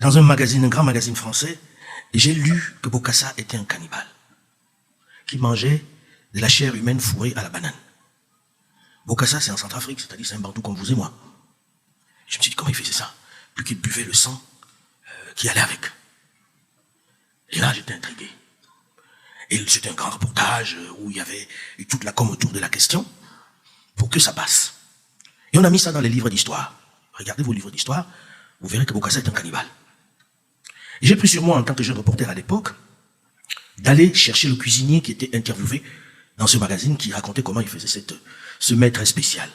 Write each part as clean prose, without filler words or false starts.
dans un magazine, un grand magazine français, et j'ai lu que Bokassa était un cannibale, qui mangeait de la chair humaine fourrée à la banane. Bokassa, c'est en Centrafrique, c'est-à-dire c'est un bantou comme vous et moi. Je me suis dit, comment il faisait ça? Puis qu'il buvait le sang qui allait avec. Et là, j'étais intrigué. Et c'était un grand reportage où il y avait toute la com autour de la question pour que ça passe. Et on a mis ça dans les livres d'histoire. Regardez vos livres d'histoire, vous verrez que Bokassa est un cannibale. Et j'ai pris sur moi, en tant que jeune reporter à l'époque, d'aller chercher le cuisinier qui était interviewé dans ce magazine, qui racontait comment il faisait ce maître spécial.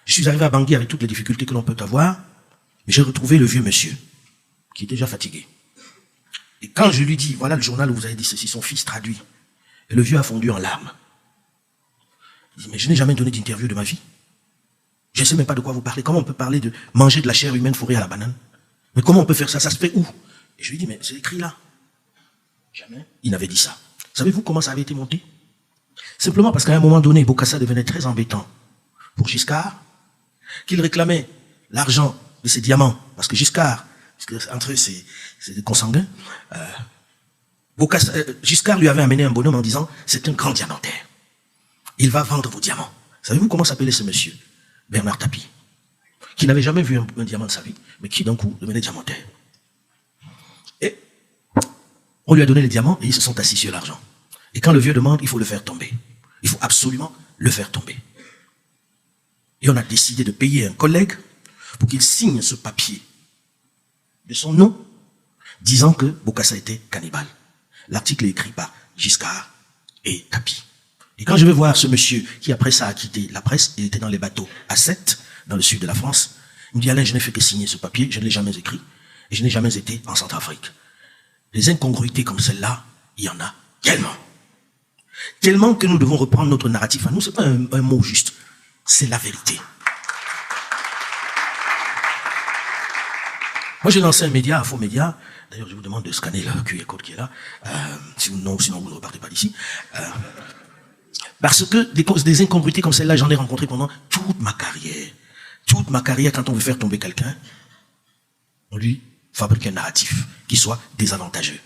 Je suis arrivé à Bangui avec toutes les difficultés que l'on peut avoir, mais j'ai retrouvé le vieux monsieur, qui était déjà fatigué. Et quand je lui dis, voilà le journal où vous avez dit ceci, son fils traduit, et le vieux a fondu en larmes. Il dit, mais je n'ai jamais donné d'interview de ma vie. Je ne sais même pas de quoi vous parlez. Comment on peut parler de manger de la chair humaine fourrée à la banane? Mais comment on peut faire ça? Ça se fait où? Et je lui dis, mais c'est écrit là. Jamais il n'avait dit ça. Savez-vous comment ça avait été monté? Simplement parce qu'à un moment donné, Bokassa devenait très embêtant pour Giscard, qu'il réclamait l'argent de ses diamants, parce que Giscard, entre eux c'est des consanguins, Giscard lui avait amené un bonhomme en disant, c'est un grand diamantaire. Il va vendre vos diamants. Savez-vous comment s'appelait ce monsieur? Bernard Tapie, qui n'avait jamais vu un diamant de sa vie, mais qui d'un coup devenait diamantaire. Et on lui a donné les diamants et ils se sont assis sur l'argent. Et quand le vieux demande, il faut le faire tomber. Il faut absolument le faire tomber. Et on a décidé de payer un collègue pour qu'il signe ce papier de son nom, disant que Bokassa était cannibale. L'article est écrit par Giscard et Tapie. Et quand je vais voir ce monsieur qui après ça a quitté la presse, il était dans les bateaux à Sète, dans le sud de la France, il me dit, Alain, je n'ai fait que signer ce papier, je ne l'ai jamais écrit, et je n'ai jamais été en Centrafrique. Les incongruités comme celle-là, il y en a tellement. Tellement que nous devons reprendre notre narratif à nous. C'est pas un mot juste, c'est la vérité. Moi, j'ai lancé un média, un faux média. D'ailleurs, je vous demande de scanner le QR code qui est là. Sinon, vous ne repartez pas d'ici. Parce que des incongruités comme celle-là, j'en ai rencontré pendant toute ma carrière. Toute ma carrière, quand on veut faire tomber quelqu'un, on lui fabrique un narratif qui soit désavantageux.